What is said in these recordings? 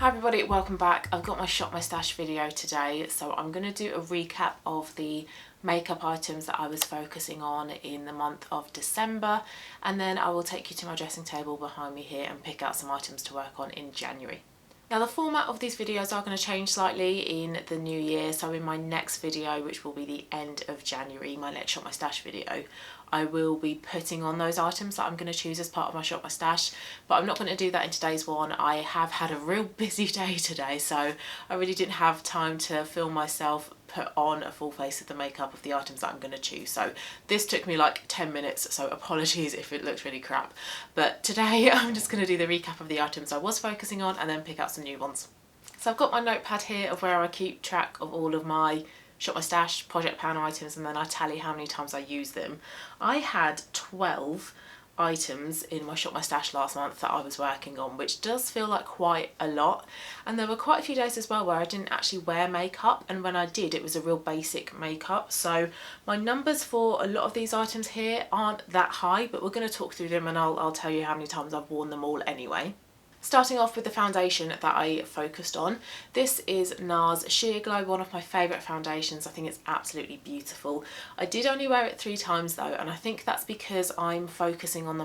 Hi everybody, welcome back. I've got my Shop My Stash video today, so I'm going to do a recap of the makeup items that I was focusing on in the month of December, and then I will take you to my dressing table behind me here and pick out some items to work on in January. Now the format of these videos are going to change slightly in the new year, so in my next video, which will be the end of January, my next Shop My Stash video, I will be putting on those items that I'm going to choose as part of my Shop My Stash, but I'm not going to do that in today's one. I have had a real busy day today, so I really didn't have time to film myself put on a full face of the makeup of the items that I'm going to choose. So this took me like 10 minutes, so apologies if it looks really crap. But today I'm just going to do the recap of the items I was focusing on and then pick out some new ones. So I've got my notepad here of where I keep track of all of my Shop My Stash project pan items, and then I tally how many times I use them. I had 12 items in my Shop My Stash last month that I was working on, which does feel like quite a lot, and there were quite a few days as well where I didn't actually wear makeup, and when I did it was a real basic makeup. So my numbers for a lot of these items here aren't that high, but we're going to talk through them and I'll tell you how many times I've worn them all anyway. Starting off with the foundation that I focused on. This is NARS Sheer Glow, one of my favourite foundations. I think it's absolutely beautiful. I did only wear it 3 times though, and I think that's because I'm focusing on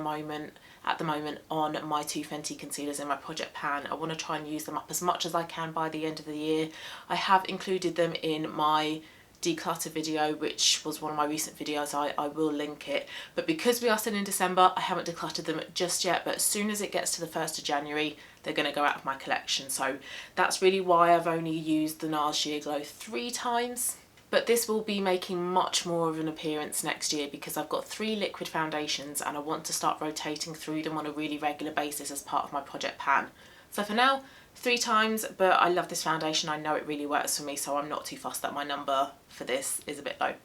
at the moment on my 2 Fenty concealers in my project pan. I want to try and use them up as much as I can by the end of the year. I have included them in my declutter video, which was one of my recent videos. I will link it, but because we are still in December, I haven't decluttered them just yet, but as soon as it gets to the 1st of January, they're going to go out of my collection. So that's really why I've only used the NARS Sheer Glow 3 times, but this will be making much more of an appearance next year because I've got 3 liquid foundations and I want to start rotating through them on a really regular basis as part of my project pan. So for now, 3 times, but I love this foundation. I know it really works for me, so I'm not too fussed that my number for this is a bit low.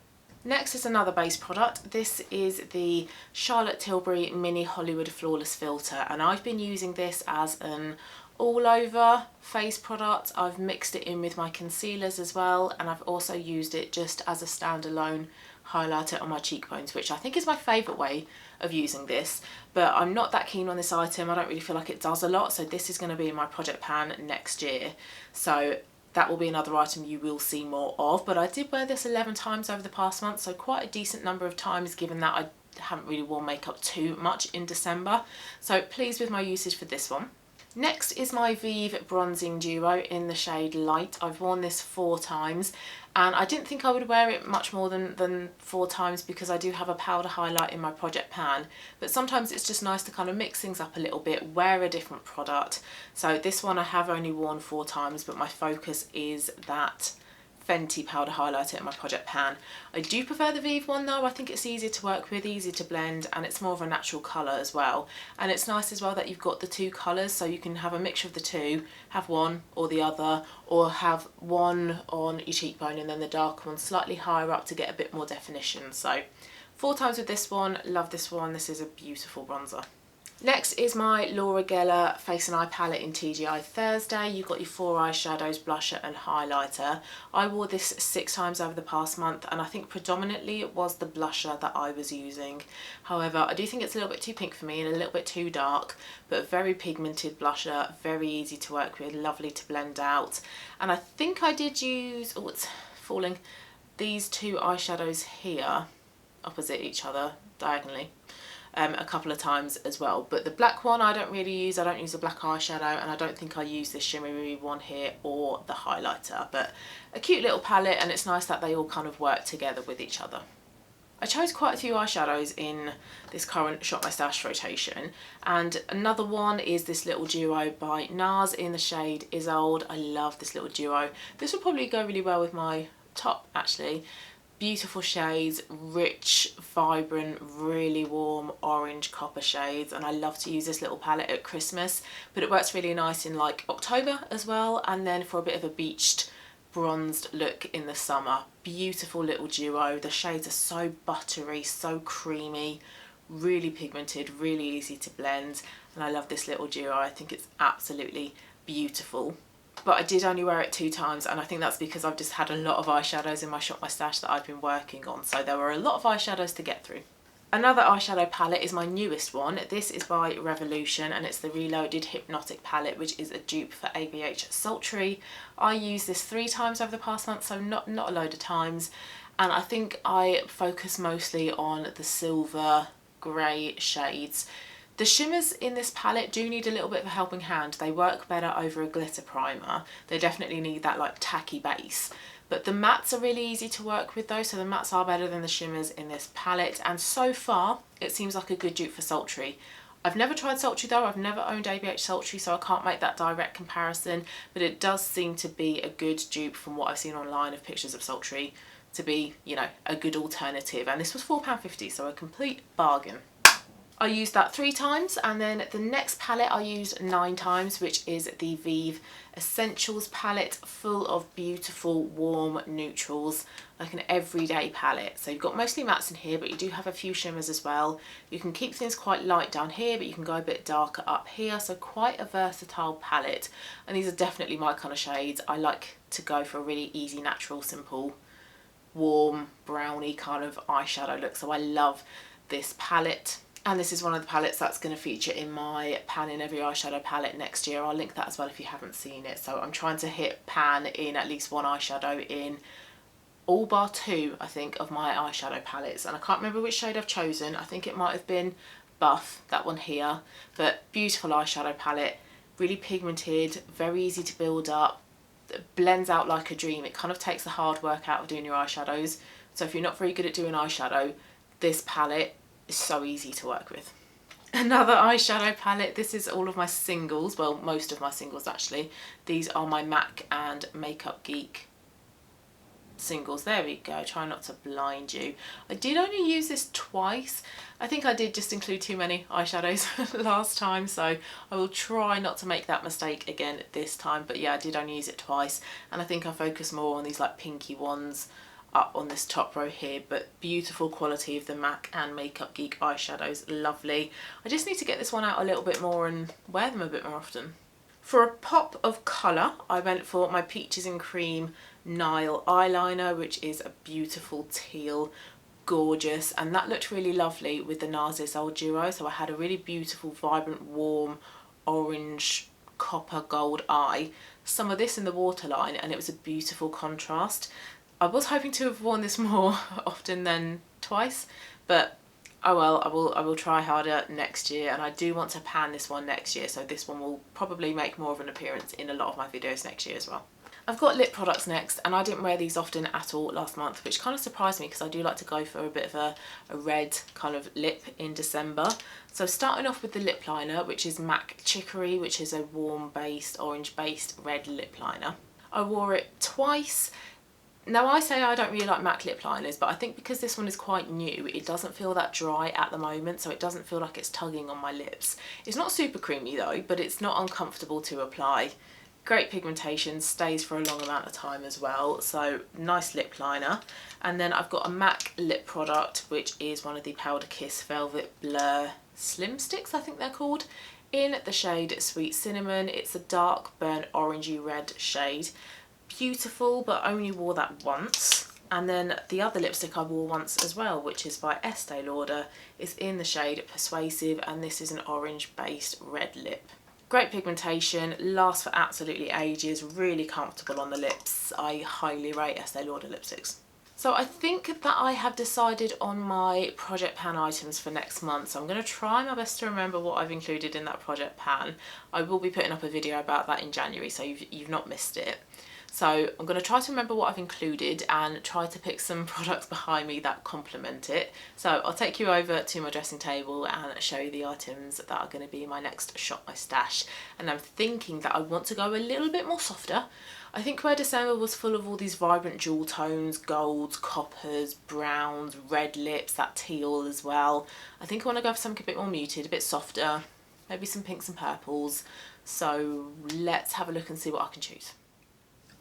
Next is another base product. This is the Charlotte Tilbury Mini Hollywood Flawless Filter, and I've been using this as an all over face product. I've mixed it in with my concealers as well, and I've also used it just as a standalone highlighter on my cheekbones, which I think is my favourite way of using this, but I'm not that keen on this item. I don't really feel like it does a lot, so this is going to be in my project pan next year, so that will be another item you will see more of. But I did wear this 11 times over the past month, so quite a decent number of times given that I haven't really worn makeup too much in December, so pleased with my usage for this one. Next is my Vieve Bronzing Duo in the shade Light. I've worn this 4 times, and I didn't think I would wear it much more than 4 times because I do have a powder highlight in my project pan, but sometimes it's just nice to kind of mix things up a little bit, wear a different product. So this one I have only worn 4 times, but my focus is that Fenty powder highlighter in my project pan. I do prefer the Vieve one though. I think it's easier to work with, easier to blend, and it's more of a natural colour as well. And it's nice as well that you've got the 2 colours, so you can have a mixture of the 2, have one or the other, or have one on your cheekbone and then the dark one slightly higher up to get a bit more definition. So 4 times with this one, love this one. This is a beautiful bronzer. Next is my Laura Geller Face and Eye Palette in TGI Thursday. You've got your 4 eyeshadows, blusher and highlighter. I wore this 6 times over the past month, and I think predominantly it was the blusher that I was using. However, I do think it's a little bit too pink for me and a little bit too dark, but very pigmented blusher, very easy to work with, lovely to blend out. And I think I did use, oh it's falling, these 2 eyeshadows here opposite each other diagonally a couple of times as well, but the black one I don't really use. I don't use a black eyeshadow, and I don't think I use this shimmery one here or the highlighter, but a cute little palette, and it's nice that they all kind of work together with each other. I chose quite a few eyeshadows in this current Shop My Stash rotation, and another one is this little duo by NARS in the shade Isolde. I love this little duo. This will probably go really well with my top actually. Beautiful shades, rich, vibrant, really warm orange copper shades, and I love to use this little palette at Christmas, but it works really nice in like October as well, and then for a bit of a beached bronzed look in the summer. Beautiful little duo. The shades are so buttery, so creamy, really pigmented, really easy to blend, and I love this little duo. I think it's absolutely beautiful. But I did only wear it 2 times, and I think that's because I've just had a lot of eyeshadows in my Shop My Stash that I've been working on, so there were a lot of eyeshadows to get through. Another eyeshadow palette is my newest one. This is by Revolution and it's the Reloaded Hypnotic palette, which is a dupe for ABH Sultry. I used this 3 times over the past month, so not a load of times. And I think I focus mostly on the silver grey shades. The shimmers in this palette do need a little bit of a helping hand. They work better over a glitter primer. They definitely need that like tacky base. But the mattes are really easy to work with though, so the mattes are better than the shimmers in this palette. And so far, it seems like a good dupe for Sultry. I've never tried Sultry though, I've never owned ABH Sultry, so I can't make that direct comparison. But it does seem to be a good dupe from what I've seen online of pictures of Sultry to be, you know, a good alternative. And this was £4.50, so a complete bargain. I used that 3 times, and then the next palette I used 9 times, which is the Vieve Essentials palette, full of beautiful warm neutrals, like an everyday palette. So you've got mostly mattes in here, but you do have a few shimmers as well. You can keep things quite light down here, but you can go a bit darker up here, so quite a versatile palette. And these are definitely my kind of shades. I like to go for a really easy, natural, simple, warm, browny kind of eyeshadow look, so I love this palette. And this is one of the palettes that's going to feature in my Pan in Every Eyeshadow palette next year. I'll link that as well if you haven't seen it. So I'm trying to hit pan in at least 1 eyeshadow in all bar 2, I think, of my eyeshadow palettes. And I can't remember which shade I've chosen. I think it might have been Buff, that one here. But beautiful eyeshadow palette, really pigmented, very easy to build up, it blends out like a dream. It kind of takes the hard work out of doing your eyeshadows. So if you're not very good at doing eyeshadow, this palette is so easy to work with. Another eyeshadow palette, this is all of my singles, well most of my singles actually. These are my MAC and Makeup Geek singles. There we go, try not to blind you. I did only use this twice. I think I did just include too many eyeshadows last time, so I will try not to make that mistake again this time. But yeah, I did only use it twice, and I think I focus more on these like pinky ones up on this top row here. But beautiful quality of the MAC and Makeup Geek eyeshadows, lovely. I just need to get this one out a little bit more and wear them a bit more often. For a pop of colour, I went for my Peaches and Cream NILE eyeliner, which is a beautiful teal, gorgeous, and that looked really lovely with the NARS Old Duo. So I had a really beautiful, vibrant, warm, orange, copper gold eye. Some of this in the waterline, and it was a beautiful contrast. I was hoping to have worn this more often than twice, but oh well, I will try harder next year, and I do want to pan this one next year, so this one will probably make more of an appearance in a lot of my videos next year as well. I've got lip products next, and I didn't wear these often at all last month, which kind of surprised me because I do like to go for a bit of a red kind of lip in December. So starting off with the lip liner, which is MAC Chicory, which is a warm based, orange based red lip liner. I wore it twice. Now I say I don't really like MAC lip liners, but I think because this one is quite new, it doesn't feel that dry at the moment, so it doesn't feel like it's tugging on my lips. It's not super creamy though, but it's not uncomfortable to apply. Great pigmentation, stays for a long amount of time as well, so nice lip liner. And then I've got a MAC lip product, which is one of the Powder Kiss Velvet Blur Slim Sticks, I think they're called, in the shade Sweet Cinnamon. It's a dark burnt orangey red shade. Beautiful, but only wore that once. And then the other lipstick I wore once as well, which is by Estee Lauder, is in the shade Persuasive, and this is an orange based red lip. Great pigmentation, lasts for absolutely ages, really comfortable on the lips. I highly rate Estee Lauder lipsticks. So I think that I have decided on my project pan items for next month. So I'm going to try my best to remember what I've included in that project pan. I will be putting up a video about that in January, so you've not missed it. So I'm going to try to remember what I've included and try to pick some products behind me that complement it. So I'll take you over to my dressing table and show you the items that are going to be my next Shop My Stash. And I'm thinking that I want to go a little bit more softer. I think where December was full of all these vibrant jewel tones, golds, coppers, browns, red lips, that teal as well, I think I want to go for something a bit more muted, a bit softer, maybe some pinks and purples. So let's have a look and see what I can choose.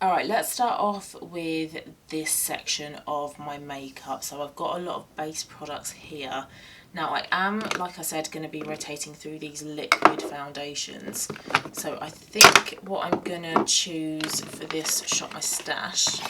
Alright, let's start off with this section of my makeup. So I've got a lot of base products here. Now I am, like I said, going to be rotating through these liquid foundations. So I think what I'm going to choose for this Shop My Stash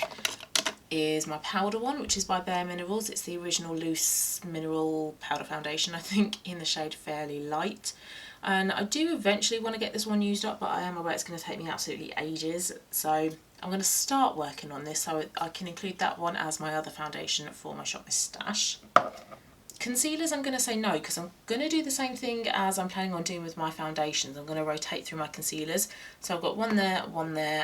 is my powder one, which is by bareMinerals. It's the original loose mineral powder foundation, I think, in the shade Fairly Light. And I do eventually want to get this one used up, but I am aware it's going to take me absolutely ages. So I'm going to start working on this so I can include that one as my other foundation for my Shop My Stash. Concealers, I'm going to say no, because I'm going to do the same thing as I'm planning on doing with my foundations. I'm going to rotate through my concealers. So I've got one there,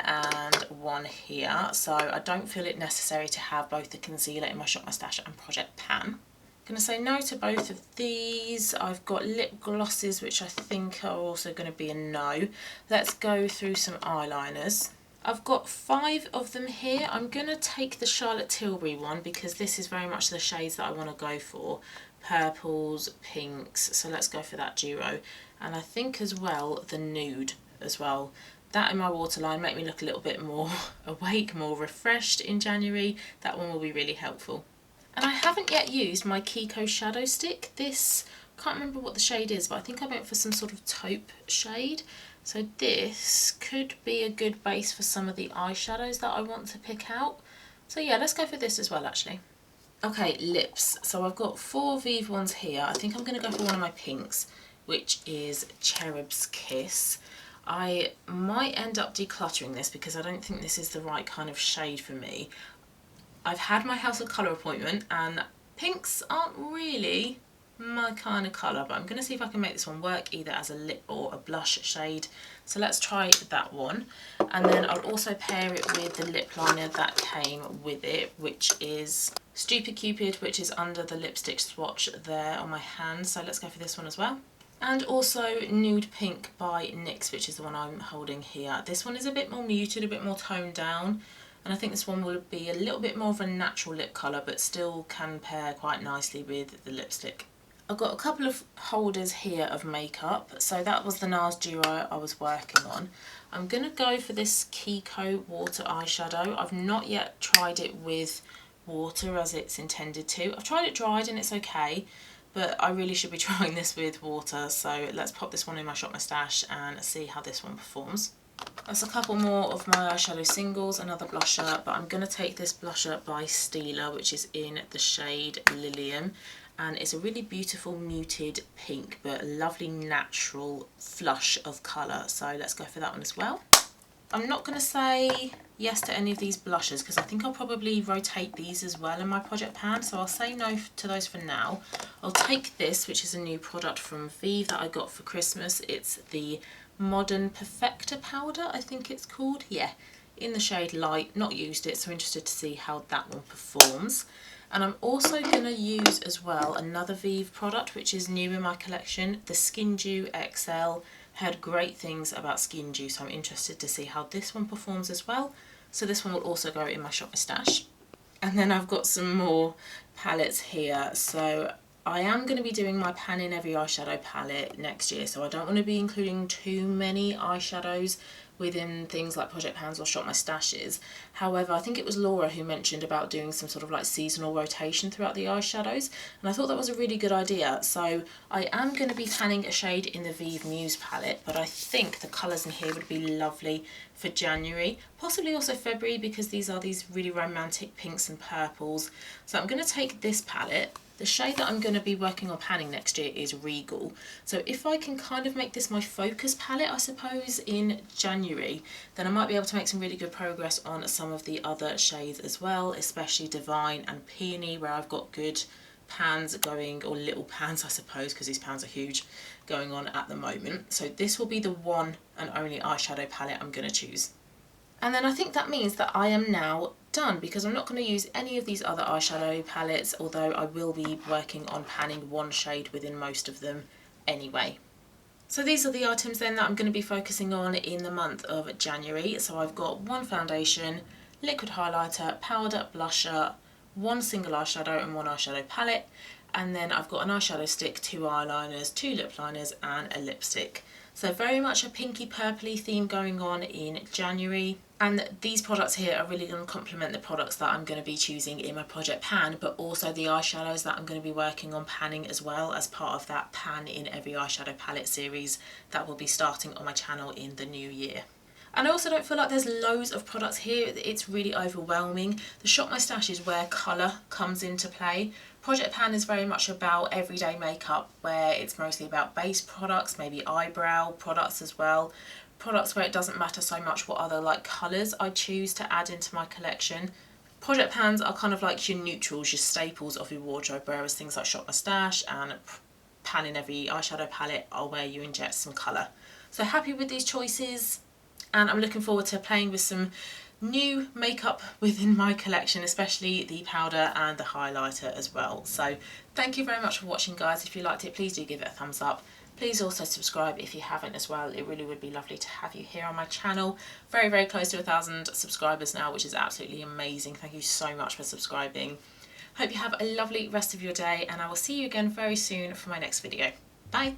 and one here. So I don't feel it necessary to have both the concealer in my Shop My Stash and Project Pan. I'm going to say no to both of these. I've got lip glosses, which I think are also going to be a no. Let's go through some eyeliners. I've got 5 of them here. I'm going to take the Charlotte Tilbury one because this is very much the shades that I want to go for. Purples, pinks, so let's go for that duo. And I think as well the nude as well. That in my waterline make me look a little bit more awake, more refreshed in January. That one will be really helpful. And I haven't yet used my Kiko shadow stick. This, can't remember what the shade is, but I think I went for some sort of taupe shade. So this could be a good base for some of the eyeshadows that I want to pick out. So yeah, let's go for this as well actually. Okay, lips. So I've got 4 Vieve ones here. I think I'm going to go for one of my pinks, which is Cherub's Kiss. I might end up decluttering this because I don't think this is the right kind of shade for me. I've had my House of Colour appointment and pinks aren't really my kind of colour, but I'm going to see if I can make this one work either as a lip or a blush shade. So let's try that one, and then I'll also pair it with the lip liner that came with it, which is Stupid Cupid, which is under the lipstick swatch there on my hand. So let's go for this one as well. And also Nude Pink by NYX, which is the one I'm holding here. This one is a bit more muted, a bit more toned down, and I think this one will be a little bit more of a natural lip colour, but still can pair quite nicely with the lipstick. I've got a couple of holders here of makeup. So that was the NARS duo I was working on. I'm going to go for this Kiko water eyeshadow. I've not yet tried it with water as it's intended to. I've tried it dried and it's okay, but I really should be trying this with water. So let's pop this one in my Shop My Stash and see how this one performs. That's a couple more of my eyeshadow singles, another blusher, but I'm going to take this blusher by Stila, which is in the shade Lilium. And it's a really beautiful muted pink, but a lovely natural flush of colour. So let's go for that one as well. I'm not going to say yes to any of these blushes because I think I'll probably rotate these as well in my Project Pan. So I'll say no to those for now. I'll take this, which is a new product from Vieve that I got for Christmas. It's the Modern Perfector powder, I think it's called. Yeah, in the shade Light. Not used it, so interested to see how that one performs. And I'm also going to use as well another Vieve product which is new in my collection, the Skin Dew XL. Heard great things about Skin Dew, so I'm interested to see how this one performs as well. So this one will also go in my Shop My Stash. And then I've got some more palettes here. So I am going to be doing my Pan in Every Eyeshadow palette next year, so I don't want to be including too many eyeshadows within things like Project Pans or Shop My Stashes. However, I think it was Laura who mentioned about doing some sort of like seasonal rotation throughout the eyeshadows, and I thought that was a really good idea. So I am going to be panning a shade in the Vieve Muse palette, but I think the colours in here would be lovely for January, possibly also February, because these are these really romantic pinks and purples. So I'm going to take this palette. The shade that I'm going to be working on panning next year is Regal. So if I can kind of make this my focus palette, I suppose, in January, then I might be able to make some really good progress on some of the other shades as well, especially Divine and Peony, where I've got good pans going, or little pans I suppose, because these pans are huge, going on at the moment. So this will be the one and only eyeshadow palette I'm going to choose. And then I think that means that I am now done, because I'm not going to use any of these other eyeshadow palettes, although I will be working on panning one shade within most of them anyway. So these are the items then that I'm going to be focusing on in the month of January. So I've got one foundation, liquid highlighter, powder, blusher, one single eyeshadow and one eyeshadow palette, and then I've got an eyeshadow stick, 2 eyeliners, 2 lip liners and a lipstick. So very much a pinky purpley theme going on in January. And these products here are really going to complement the products that I'm going to be choosing in my Project Pan, but also the eyeshadows that I'm going to be working on panning as well, as part of that Pan in Every Eyeshadow palette series that will be starting on my channel in the new year. And I also don't feel like there's loads of products here. It's really overwhelming. The Shop My Stash is where colour comes into play. Project Pan is very much about everyday makeup, where it's mostly about base products, maybe eyebrow products as well. Products where it doesn't matter so much what other like colours I choose to add into my collection. Project Pans are kind of like your neutrals, your staples of your wardrobe, whereas things like Shop My Stash and Pan in every eyeshadow palette are where you inject some colour. So happy with these choices, and I'm looking forward to playing with some new makeup within my collection, especially the powder and the highlighter as well. So thank you very much for watching, guys. If you liked it, please do give it a thumbs up. Please also subscribe if you haven't as well. It really would be lovely to have you here on my channel. Very, very close to 1,000 subscribers now, which is absolutely amazing. Thank you so much for subscribing. Hope you have a lovely rest of your day, and I will see you again very soon for my next video. Bye.